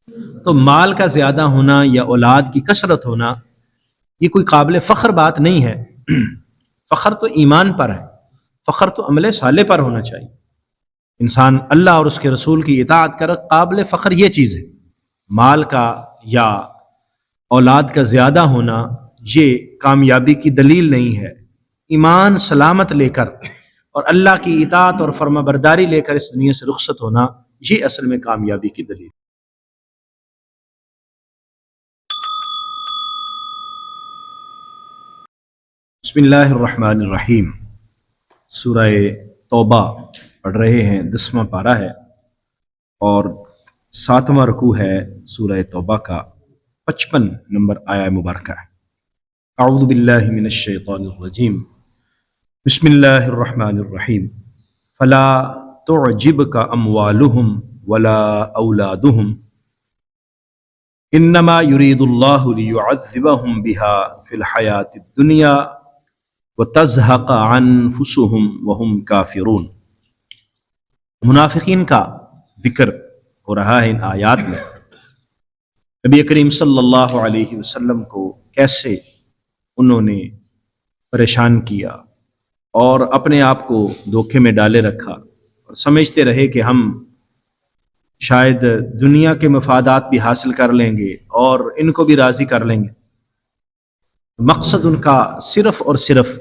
تو مال کا زیادہ ہونا یا اولاد کی کثرت ہونا یہ کوئی قابل فخر بات نہیں ہے۔ فخر تو ایمان پر ہے، فخر تو عمل صالح پر ہونا چاہیے۔ انسان اللہ اور اس کے رسول کی اطاعت کر، قابل فخر یہ چیز ہے۔ مال کا یا اولاد کا زیادہ ہونا یہ کامیابی کی دلیل نہیں ہے۔ ایمان سلامت لے کر اور اللہ کی اطاعت اور فرما برداری لے کر اس دنیا سے رخصت ہونا یہ اصل میں کامیابی کی دلیل ہے۔ بسم اللہ الرحمن الرحیم۔ سورہ توبہ پڑھ رہے ہیں، 10واں پارہ ہے اور 7واں رکوع ہے سورہ توبہ کا، 55 نمبر آیہ مبارکہ ہے۔ اعوذ باللہ من الشیطان الرجیم، بسم اللہ الرحمن الرحیم۔ فلا تعجبک اموالہم ولا اولادہم انما یرید اللہ لیعذبہم بہا فی الحیاۃ الدنیا وتزہق انفسہم وہم کافرون۔ منافقین کا ذکر ہو رہا ہے ان آیات میں۔ نبی کریم صلی اللہ علیہ وسلم کو کیسے انہوں نے پریشان کیا اور اپنے آپ کو دھوکے میں ڈالے رکھا اور سمجھتے رہے کہ ہم شاید دنیا کے مفادات بھی حاصل کر لیں گے اور ان کو بھی راضی کر لیں گے۔ مقصد ان کا صرف اور صرف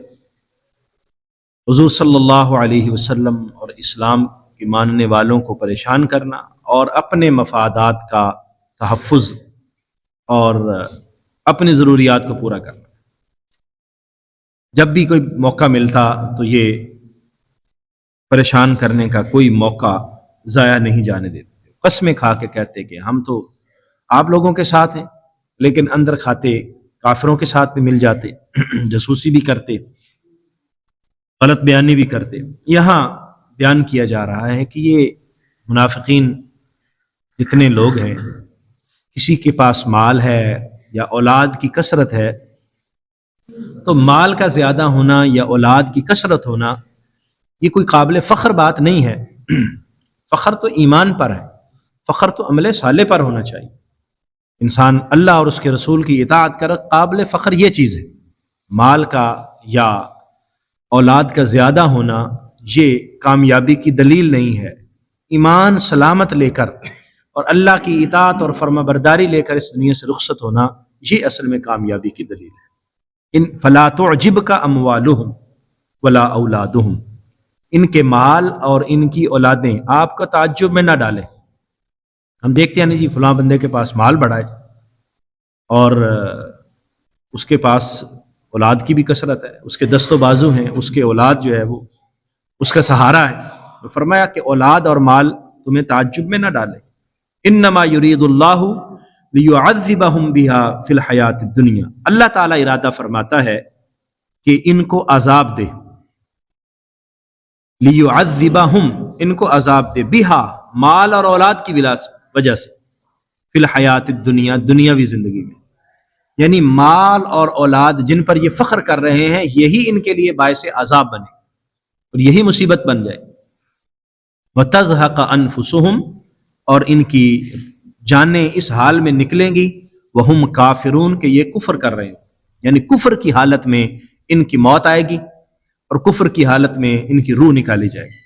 حضور صلی اللہ علیہ وسلم اور اسلام کے ماننے والوں کو پریشان کرنا اور اپنے مفادات کا تحفظ اور اپنی ضروریات کو پورا کرنا۔ جب بھی کوئی موقع ملتا تو یہ پریشان کرنے کا کوئی موقع ضائع نہیں جانے دیتے، قسمیں کھا کے کہتے کہ ہم تو آپ لوگوں کے ساتھ ہیں، لیکن اندر کھاتے کافروں کے ساتھ بھی مل جاتے، جاسوسی بھی کرتے، غلط بیانی بھی کرتے۔ یہاں بیان کیا جا رہا ہے کہ یہ منافقین جتنے لوگ ہیں، کسی کے پاس مال ہے یا اولاد کی کثرت ہے، تو مال کا زیادہ ہونا یا اولاد کی کثرت ہونا یہ کوئی قابل فخر بات نہیں ہے۔ فخر تو ایمان پر ہے، فخر تو عمل صالح پر ہونا چاہیے۔ انسان اللہ اور اس کے رسول کی اطاعت کر، قابل فخر یہ چیز ہے۔ مال کا یا اولاد کا زیادہ ہونا یہ کامیابی کی دلیل نہیں ہے۔ ایمان سلامت لے کر اور اللہ کی اطاعت اور فرما برداری لے کر اس دنیا سے رخصت ہونا یہ اصل میں کامیابی کی دلیل ہے۔ ان فلا تعجبک اموالہم ولا اولادہم، ان کے مال اور ان کی اولادیں آپ کا تعجب میں نہ ڈالیں۔ ہم دیکھتے ہیں جی فلاں بندے کے پاس مال بڑا ہے اور اس کے پاس اولاد کی بھی کثرت ہے، اس کے دست و بازو ہیں، اس کے اولاد جو ہے وہ اس کا سہارا ہے۔ تو فرمایا کہ اولاد اور مال تمہیں تعجب میں نہ ڈالے۔ انما یرید اللہ لیعذبہم بہا فی الحیات الدنیا، اللہ تعالیٰ ارادہ فرماتا ہے کہ ان کو عذاب دے، لیعذبہم، ان کو عذاب دے، بہا، مال اور اولاد کی وجہ سے، فی الحیات الدنیا، دنیاوی زندگی میں، یعنی مال اور اولاد جن پر یہ فخر کر رہے ہیں یہی ان کے لیے باعث عذاب بنے اور یہی مصیبت بن جائے۔ وَتَزْهَقَ أَنفُسُهُمْ، اور ان کی جانیں اس حال میں نکلیں گی، وَهُمْ کافرون، کہ یہ کفر کر رہے ہیں، یعنی کفر کی حالت میں ان کی موت آئے گی اور کفر کی حالت میں ان کی روح نکالی جائے گی۔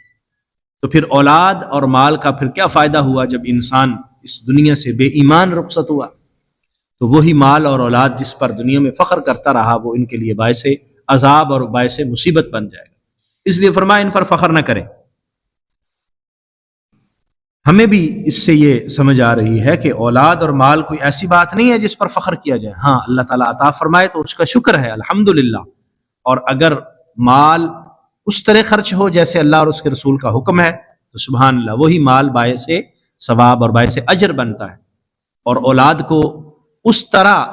تو پھر اولاد اور مال کا پھر کیا فائدہ ہوا جب انسان اس دنیا سے بے ایمان رخصت ہوا؟ تو وہی مال اور اولاد جس پر دنیا میں فخر کرتا رہا وہ ان کے لیے باعث عذاب اور باعث مصیبت بن جائے گا۔ اس لیے فرمایا ان پر فخر نہ کریں۔ ہمیں بھی اس سے یہ سمجھ آ رہی ہے کہ اولاد اور مال کوئی ایسی بات نہیں ہے جس پر فخر کیا جائے۔ ہاں، اللہ تعالیٰ عطا فرمائے تو اس کا شکر ہے، الحمدللہ، اور اگر مال اس طرح خرچ ہو جیسے اللہ اور اس کے رسول کا حکم ہے تو سبحان اللہ، وہی مال باعث ثواب اور باعث اجر بنتا ہے۔ اور اولاد کو اس طرح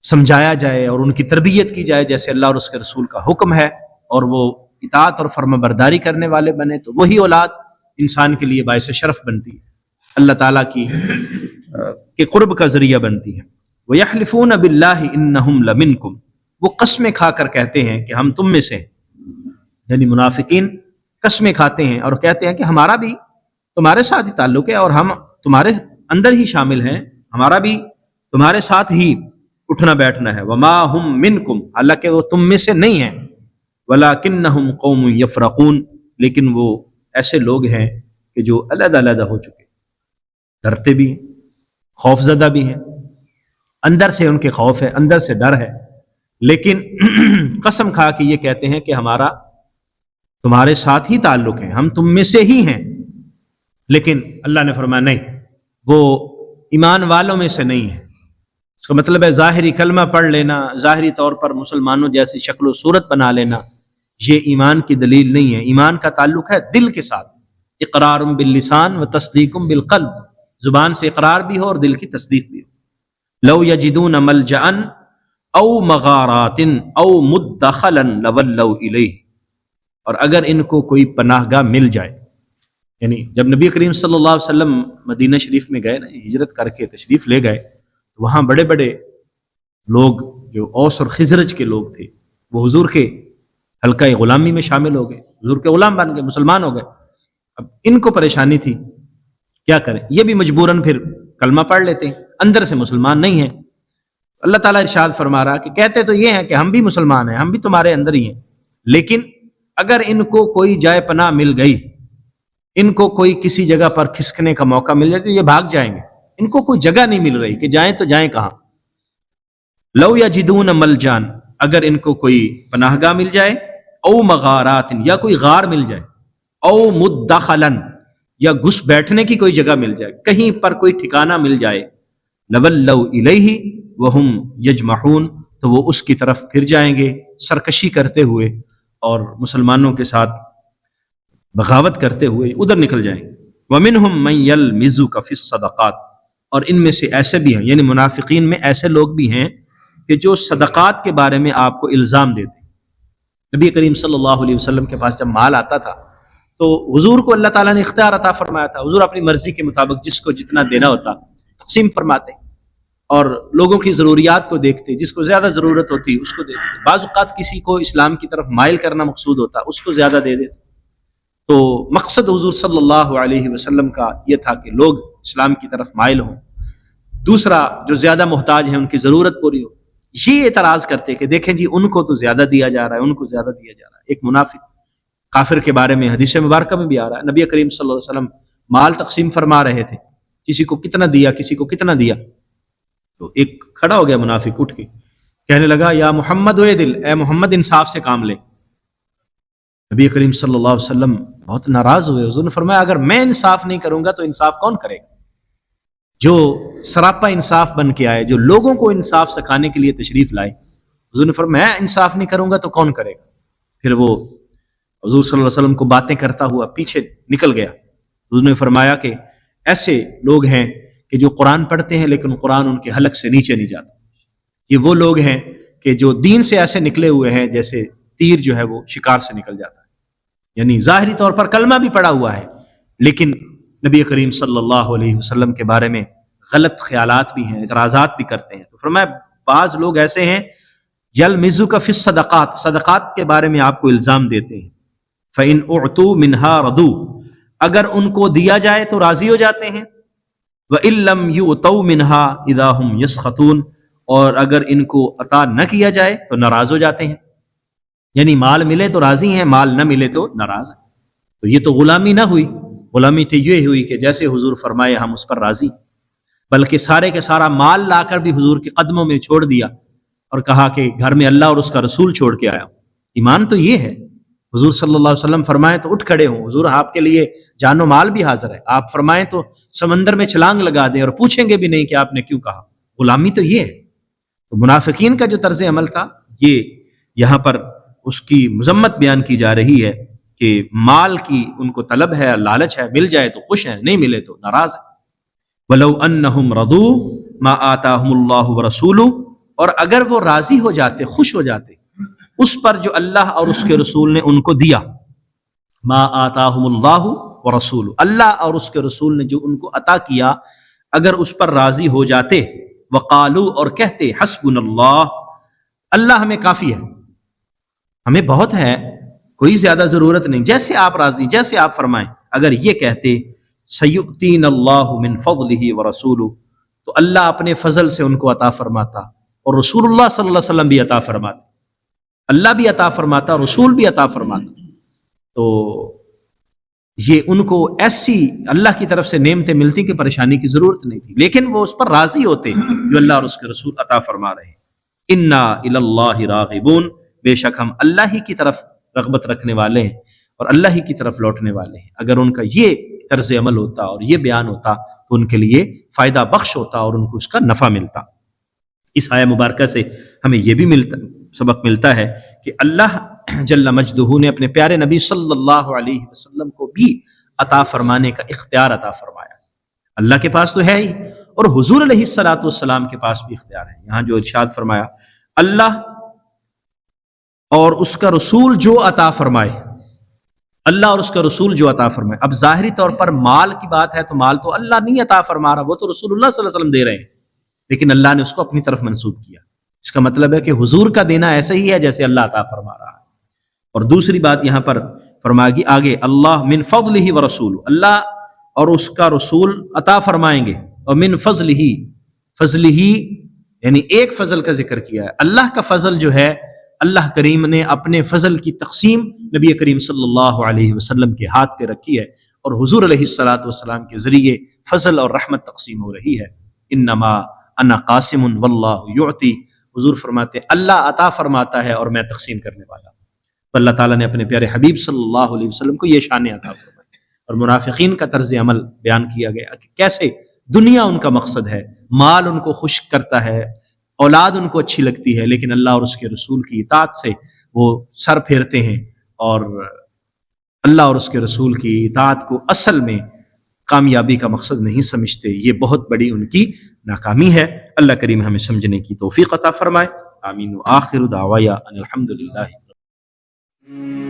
سمجھایا جائے اور ان کی تربیت کی جائے جیسے اللہ اور اس کے رسول کا حکم ہے، اور وہ اطاعت اور فرما برداری کرنے والے بنے، تو وہی اولاد انسان کے لیے باعث شرف بنتی ہے، اللہ تعالیٰ کے قرب کا ذریعہ بنتی ہے۔ وَيَحْلِفُونَ بِاللَّهِ إِنَّهُمْ لَمِنْكُمْ، وہ قسمیں کھا کر کہتے ہیں کہ ہم تم میں سے ہیں، یعنی منافقین قسمیں کھاتے ہیں اور کہتے ہیں کہ ہمارا بھی تمہارے ساتھ ہی تعلق ہے اور ہم تمہارے اندر ہی شامل ہیں، ہمارا بھی تمہارے ساتھ ہی اٹھنا بیٹھنا ہے. وما ہم منکم، حالانکہ وہ تم میں سے نہیں ہیں. ولکنہم قوم یفرقون، لیکن وہ ایسے لوگ ہیں کہ جو علیحدہ علیحدہ ہو چکے، ڈرتے بھی ہیں، خوف زدہ بھی ہیں، اندر سے ان کے خوف ہے، اندر سے ڈر ہے، لیکن قسم کھا کے یہ کہتے ہیں کہ ہمارا تمہارے ساتھ ہی تعلق ہے، ہم تم میں سے ہی ہیں. لیکن اللہ نے فرمایا نہیں، وہ ایمان والوں میں سے نہیں ہے. اس کا مطلب ہے ظاہری کلمہ پڑھ لینا، ظاہری طور پر مسلمانوں جیسی شکل و صورت بنا لینا، یہ ایمان کی دلیل نہیں ہے. ایمان کا تعلق ہے دل کے ساتھ، اقرار باللسان و تصدیق بالقلب، زبان سے اقرار بھی ہو اور دل کی تصدیق بھی ہو. لو یجدون ملجأ او مغارات او مدخلا لولوا الیہ، اور اگر ان کو کوئی پناہ گاہ مل جائے، یعنی جب نبی کریم صلی اللہ علیہ وسلم مدینہ شریف میں گئے نا، ہجرت کر کے تشریف لے گئے، تو وہاں بڑے بڑے لوگ جو اوس اور خزرج کے لوگ تھے وہ حضور کے حلقہ غلامی میں شامل ہو گئے، حضور کے غلام بن گئے، مسلمان ہو گئے. اب ان کو پریشانی تھی، کیا کریں؟ یہ بھی مجبوراً پھر کلمہ پڑھ لیتے ہیں، اندر سے مسلمان نہیں ہیں. اللہ تعالیٰ ارشاد فرما رہا کہ کہتے تو یہ ہیں کہ ہم بھی مسلمان ہیں، ہم بھی تمہارے اندر ہی ہیں، لیکن اگر ان کو کوئی جائے پناہ مل گئی، ان کو کوئی کسی جگہ پر کھسکنے کا موقع مل جائے تو یہ بھاگ جائیں گے. ان کو کوئی جگہ نہیں مل رہی کہ جائیں تو جائیں کہاں. لو یجدون ملجان، اگر ان کو کوئی پناہ گاہ مل جائے، او مغارات، یا کوئی غار مل جائے، او مدخلا، یا گھس بیٹھنے کی کوئی جگہ مل جائے، کہیں پر کوئی ٹھکانہ مل جائے، لولوا الیہ وہم یجمحون، تو وہ اس کی طرف پھر جائیں گے سرکشی کرتے ہوئے اور مسلمانوں کے ساتھ بغاوت کرتے ہوئے ادھر نکل جائیں گے. ومنہم من یلمزک فی الصدقات، اور ان میں سے ایسے بھی ہیں، یعنی منافقین میں ایسے لوگ بھی ہیں کہ جو صدقات کے بارے میں آپ کو الزام دیتے ہیں. نبی کریم صلی اللہ علیہ وسلم کے پاس جب مال آتا تھا تو حضور کو اللہ تعالیٰ نے اختیار عطا فرمایا تھا، حضور اپنی مرضی کے مطابق جس کو جتنا دینا ہوتا تقسیم فرماتے اور لوگوں کی ضروریات کو دیکھتے، جس کو زیادہ ضرورت ہوتی اس کو دیتے. بعض اوقات کسی کو اسلام کی طرف مائل کرنا مقصود ہوتا، اس کو زیادہ دے دیتے. تو مقصد حضور صلی اللہ علیہ وسلم کا یہ تھا کہ لوگ اسلام کی طرف مائل ہوں، دوسرا جو زیادہ محتاج ہیں ان کی ضرورت پوری ہو. یہ اعتراض کرتے کہ دیکھیں جی ان کو تو زیادہ دیا جا رہا ہے، ان کو زیادہ دیا جا رہا ہے. ایک منافق کافر کے بارے میں حدیث مبارکہ میں بھی آ رہا ہے، نبی کریم صلی اللہ علیہ وسلم مال تقسیم فرما رہے تھے، کسی کو کتنا دیا، کسی کو کتنا دیا. تو ایک کھڑا ہو گیا منافق، اٹھ کے کہنے لگا یا محمد وے دل، اے محمد انصاف سے کام لے. نبی کریم صلی اللہ علیہ وسلم بہت ناراض ہوئے. حضور نے فرمایا اگر میں انصاف نہیں کروں گا تو انصاف کون کرے گا؟ جو سراپا انصاف بن کے آئے، جو لوگوں کو انصاف سکھانے کے لیے تشریف لائے، حضور نے فرمایا میں انصاف نہیں کروں گا تو کون کرے گا؟ پھر وہ حضور صلی اللہ علیہ وسلم کو باتیں کرتا ہوا پیچھے نکل گیا. حضور نے فرمایا کہ ایسے لوگ ہیں کہ جو قرآن پڑھتے ہیں لیکن قرآن ان کے حلق سے نیچے نہیں جاتا. یہ وہ لوگ ہیں کہ جو دین سے ایسے نکلے ہوئے ہیں جیسے تیر جو ہے وہ شکار سے نکل جاتا ہے، یعنی ظاہری طور پر کلمہ بھی پڑا ہوا ہے لیکن نبی کریم صلی اللہ علیہ وسلم کے بارے میں غلط خیالات بھی ہیں، اعتراضات بھی کرتے ہیں. تو فرمایا بعض لوگ ایسے ہیں یلمزک فی الصدقات، صدقات کے بارے میں آپ کو الزام دیتے ہیں. فإن اعطوا منها رضوا، اگر ان کو دیا جائے تو راضی ہو جاتے ہیں. وإن لم يؤتوا منها اذا هم يسخطون، اور اگر ان کو عطا نہ کیا جائے تو ناراض ہو جاتے ہیں. یعنی مال ملے تو راضی ہیں، مال نہ ملے تو ناراض ہیں. تو یہ تو غلامی نہ ہوئی، غلامی تو یہ ہوئی کہ جیسے حضور فرمائے ہم اس پر راضی، بلکہ سارے کے سارا مال لا کر بھی حضور کے قدموں میں چھوڑ دیا اور کہا کہ گھر میں اللہ اور اس کا رسول چھوڑ کے آیا. ایمان تو یہ ہے. حضور صلی اللہ علیہ وسلم فرمائیں تو اٹھ کھڑے ہوں، حضور آپ کے لیے جان و مال بھی حاضر ہے، آپ فرمائیں تو سمندر میں چھلانگ لگا دیں اور پوچھیں گے بھی نہیں کہ آپ نے کیوں کہا. غلامی تو یہ ہے. تو منافقین کا جو طرز عمل تھا یہ یہاں پر اس کی مذمت بیان کی جا رہی ہے کہ مال کی ان کو طلب ہے، لالچ ہے، مل جائے تو خوش ہیں، نہیں ملے تو ناراض ہیں. وَلَوْ أَنَّهُمْ رَضُوا مَا آتَاهُمُ اللَّهُ وَرَسُولُهُ، اور اگر وہ راضی ہو جاتے، خوش ہو جاتے اس پر جو اللہ اور اس کے رسول نے ان کو دیا، ما آتاہم اللہ ورسول، اللہ اور اس کے رسول نے جو ان کو عطا کیا، اگر اس پر راضی ہو جاتے، وقالو، اور کہتے، حسبنا اللہ، اللہ ہمیں کافی ہے، ہمیں بہت ہے، کوئی زیادہ ضرورت نہیں، جیسے آپ راضی، جیسے آپ فرمائیں، اگر یہ کہتے سیؤتین اللہ من فضلہ ورسولہ، تو اللہ اپنے فضل سے ان کو عطا فرماتا اور رسول اللہ صلی اللہ علیہ وسلم بھی عطا فرماتا، اللہ بھی عطا فرماتا، رسول بھی عطا فرماتا۔ تو یہ ان کو ایسی اللہ کی طرف سے نعمتیں ملتی کہ پریشانی کی ضرورت نہیں تھی، لیکن وہ اس پر راضی ہوتے جو اللہ اور اس کے رسول عطا فرما رہے ہیں۔ انا الی اللہ راغبون، بے شک ہم اللہ ہی کی طرف رغبت رکھنے والے ہیں اور اللہ ہی کی طرف لوٹنے والے ہیں۔ اگر ان کا یہ طرز عمل ہوتا اور یہ بیان ہوتا تو ان کے لیے فائدہ بخش ہوتا اور ان کو اس کا نفع ملتا۔ اس آیہ مبارکہ سے ہمیں یہ بھی سبق ملتا ہے کہ اللہ جل مجدہ نے اپنے پیارے نبی صلی اللہ علیہ وسلم کو بھی عطا فرمانے کا اختیار عطا فرمایا۔ اللہ کے پاس تو ہے ہی، اور حضور علیہ الصلوۃ والسلام کے پاس بھی اختیار ہے۔ یہاں جو ارشاد فرمایا، اللہ اور اس کا رسول جو عطا فرمائے، اللہ اور اس کا رسول جو عطا فرمائے۔ اب ظاہری طور پر مال کی بات ہے تو مال تو اللہ نہیں عطا فرما رہا، وہ تو رسول اللہ صلی اللہ علیہ وسلم دے رہے ہیں، لیکن اللہ نے اس کو اپنی طرف منسوب کیا۔ اس کا مطلب ہے کہ حضور کا دینا ایسا ہی ہے جیسے اللہ عطا فرما رہا ہے۔ اور دوسری بات یہاں پر فرمائے گی آگے، اللہ من فضلہ ورسول، اللہ اور اس کا رسول عطا فرمائیں گے، اور من فضلہ یعنی ایک فضل کا ذکر کیا ہے۔ اللہ کا فضل جو ہے، اللہ کریم نے اپنے فضل کی تقسیم نبی کریم صلی اللہ علیہ وسلم کے ہاتھ پہ رکھی ہے، اور حضور علیہ الصلوۃ والسلام کے ذریعے فضل اور رحمت تقسیم ہو رہی ہے۔ انما انا قاسم واللہ یعطی، حضور فرماتے ہیں اللہ عطا فرماتا ہے اور میں تقسیم کرنے والا ہوں۔ تو اللہ تعالیٰ نے اپنے پیارے حبیب صلی اللہ علیہ وسلم کو یہ شان عطا فرمائی، اور منافقین کا طرز عمل بیان کیا گیا کہ کیسے دنیا ان کا مقصد ہے، مال ان کو خوش کرتا ہے، اولاد ان کو اچھی لگتی ہے، لیکن اللہ اور اس کے رسول کی اطاعت سے وہ سر پھیرتے ہیں، اور اللہ اور اس کے رسول کی اطاعت کو اصل میں کامیابی کا مقصد نہیں سمجھتے۔ یہ بہت بڑی ان کی ناکامی ہے۔ اللہ کریم ہمیں سمجھنے کی توفیق عطا فرمائے، آمین۔ وآخر دعوایا ان الحمدللہ۔ Mm-hmm.